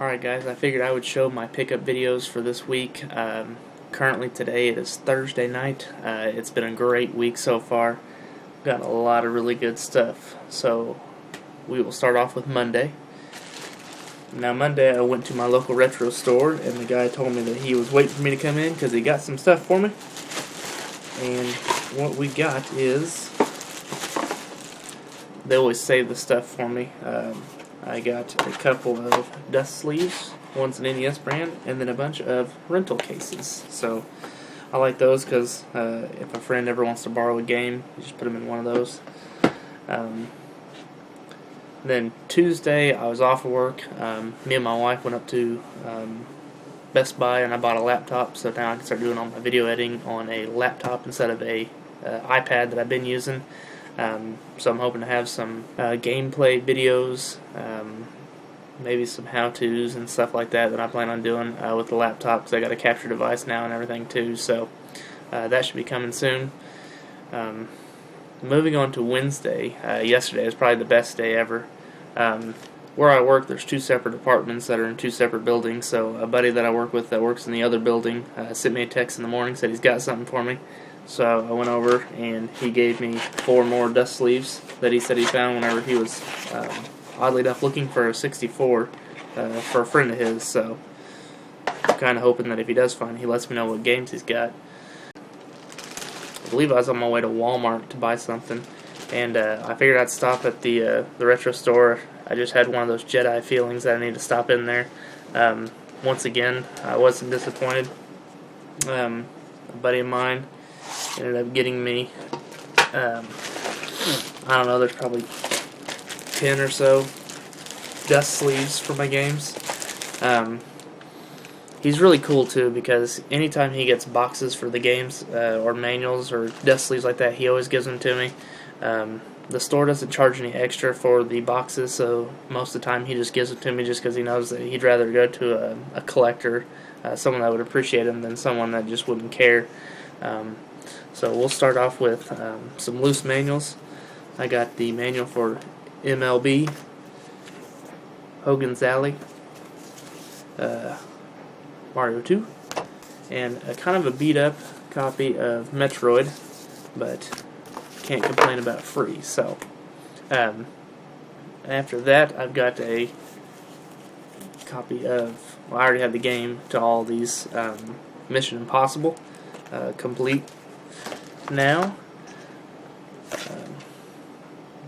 Alright guys, I figured I would show my pickup videos for this week. Currently today it is Thursday night. It's been a great week so far. Got a lot of really good stuff. So we will start off with Monday. Now Monday I went to my local retro store and the guy told me that he was waiting for me to come in because he got some stuff for me. And what we got is, they always save the stuff for me. I got a couple of dust sleeves, one's an NES brand, and then a bunch of rental cases. So I like those because if a friend ever wants to borrow a game, you just put them in one of those. Then Tuesday I was off of work. Me and my wife went up to Best Buy and I bought a laptop, so now I can start doing all my video editing on a laptop instead of a iPad that I've been using. So I'm hoping to have some gameplay videos, maybe some how-tos and stuff like that I plan on doing with the laptop, because I got a capture device now and everything too, so that should be coming soon. Moving on to Wednesday, yesterday was probably the best day ever. Where I work, there's two separate apartments that are in two separate buildings, so a buddy that I work with that works in the other building sent me a text in the morning, said he's got something for me. So I went over and he gave me 4 more dust sleeves that he said he found whenever he was, oddly enough, looking for a 64 for a friend of his. So I'm kind of hoping that if he does find it, he lets me know what games he's got. I believe I was on my way to Walmart to buy something, and I figured I'd stop at the retro store. I just had one of those Jedi feelings that I need to stop in there. Once again, I wasn't disappointed. A buddy of mine ended up getting me, I don't know, there's probably 10 or so dust sleeves for my games. He's really cool too, because anytime he gets boxes for the games, or manuals or dust sleeves like that, he always gives them to me. The store doesn't charge any extra for the boxes, so most of the time he just gives it to me just because he knows that he'd rather go to a collector, someone that would appreciate him, than someone that just wouldn't care. So we'll start off with some loose manuals. I got the manual for MLB, Hogan's Alley, Mario 2, and a kind of a beat up copy of Metroid, but can't complain about free. So after that I've got a copy of, well, I already have the game to all these, Mission Impossible complete now.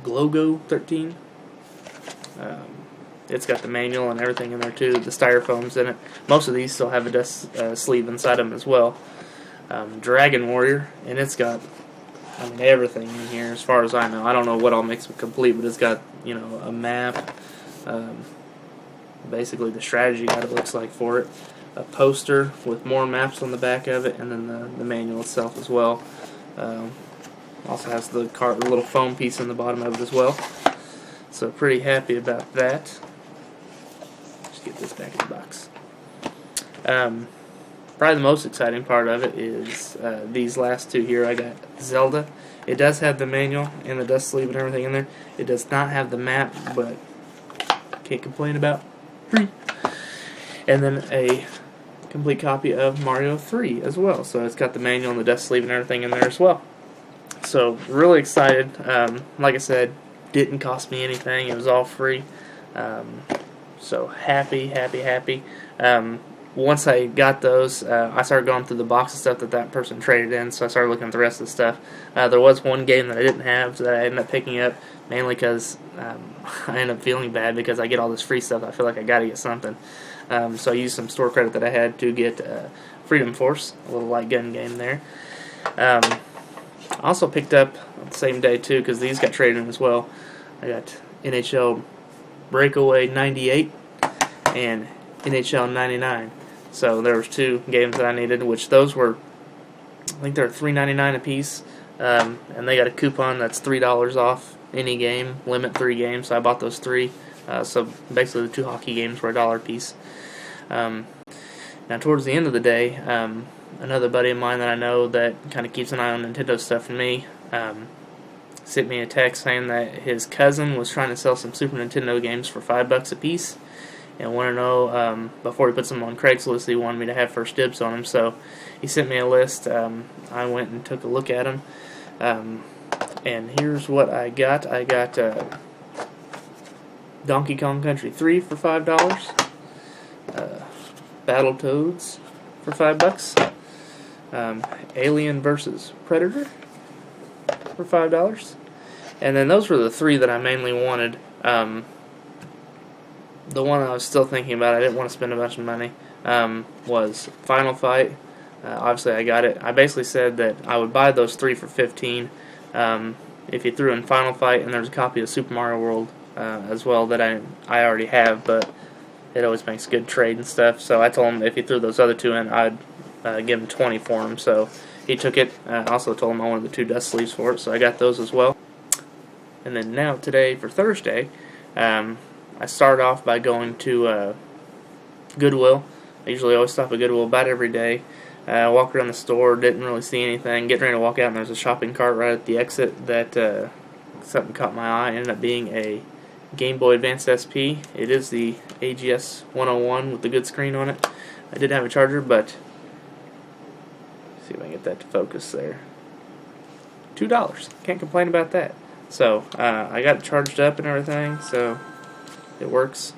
Glogo 13. It's got the manual and everything in there too. The styrofoam's in it. Most of these still have a dust sleeve inside them as well. Dragon Warrior, and it's got, I mean, everything in here as far as I know. I don't know what all makes it complete, but it's got, you know, a map, basically the strategy guide it looks like for it, a poster with more maps on the back of it, and then the manual itself as well. Also has the little foam piece in the bottom of it as well. So pretty happy about that. Just get this back in the box. Probably the most exciting part of it is these last two here. I got Zelda. It does have the manual and the dust sleeve and everything in there. It does not have the map, but can't complain about free. And then a complete copy of Mario 3 as well. So it's got the manual and the dust sleeve and everything in there as well. So really excited. Like I said, didn't cost me anything. It was all free. So happy. Once I got those, I started going through the box of stuff that person traded in, so I started looking at the rest of the stuff. There was one game that I didn't have that I ended up picking up, mainly because I ended up feeling bad because I get all this free stuff. I feel like I got to get something. So I used some store credit that I had to get Freedom Force, a little light gun game there. I also picked up on the same day too, because these got traded in as well. I got NHL Breakaway 98 and NHL 99. So there was 2 games that I needed, which those were, I think they're $3.99 a piece, and they got a coupon that's $3 off any game, limit 3 games. So I bought those 3. So basically the 2 hockey games were $1 a piece. Now towards the end of the day, another buddy of mine that I know that kind of keeps an eye on Nintendo stuff for me sent me a text saying that his cousin was trying to sell some Super Nintendo games for $5 a piece, and want to know, before he puts them on Craigslist, he wanted me to have first dibs on them. So he sent me a list. I went and took a look at them. And here's what I got. I got Donkey Kong Country 3 for $5. Battletoads for $5. Alien vs. Predator for $5. And then those were the three that I mainly wanted. The one I was still thinking about, I didn't want to spend a bunch of money, was Final Fight. Obviously I got it. I basically said that I would buy those three for $15 if you threw in Final Fight, and there's a copy of Super Mario World as well that I already have, but it always makes good trade and stuff. So I told him if he threw those other two in, I'd give him $20 for them. So he took it. I also told him I wanted the 2 dust sleeves for it, so I got those as well. And then now today for Thursday, I started off by going to Goodwill. I usually always stop at Goodwill about every day. Walked around the store, didn't really see anything. Getting ready to walk out, and there's a shopping cart right at the exit that something caught my eye. It ended up being a Game Boy Advance SP. It is the AGS 101 with the good screen on it. I did have a charger, but see if I can get that to focus there. $2. Can't complain about that. So I got it charged up and everything, so it works.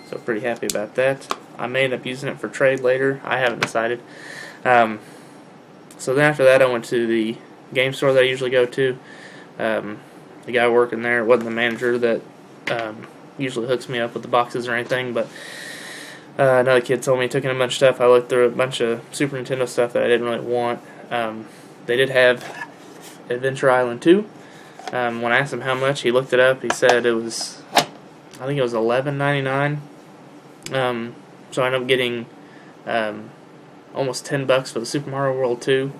So pretty happy about that. I may end up using it for trade later. I haven't decided. So then after that, I went to the game store that I usually go to. The guy working there wasn't the manager that usually hooks me up with the boxes or anything, but another kid told me he took in a bunch of stuff. I looked through a bunch of Super Nintendo stuff that I didn't really want. They did have Adventure Island 2. When I asked him how much, he looked it up. He said it was, I think it was $11.99. So I ended up getting almost $10 for the Super Mario World 2.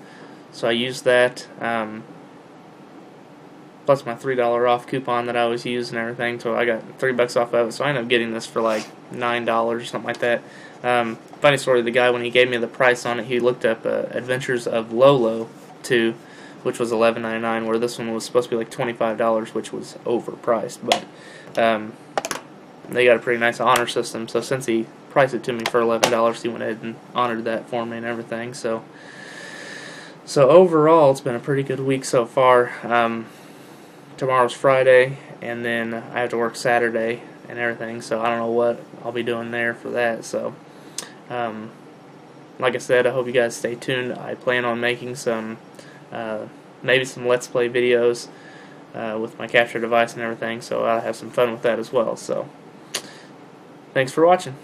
So I used that, plus my $3 off coupon that I always use and everything. So I got $3 off of it. So I ended up getting this for like $9 or something like that. Funny story, the guy, when he gave me the price on it, he looked up Adventures of Lolo 2, which was $11.99, where this one was supposed to be like $25, which was overpriced. But they got a pretty nice honor system, so since he priced it to me for $11, he went ahead and honored that for me and everything. So overall, it's been a pretty good week so far. Tomorrow's Friday, and then I have to work Saturday and everything, so I don't know what I'll be doing there for that. So like I said, I hope you guys stay tuned. I plan on making some maybe some Let's Play videos with my capture device and everything, so I'll have some fun with that as well. So thanks for watching.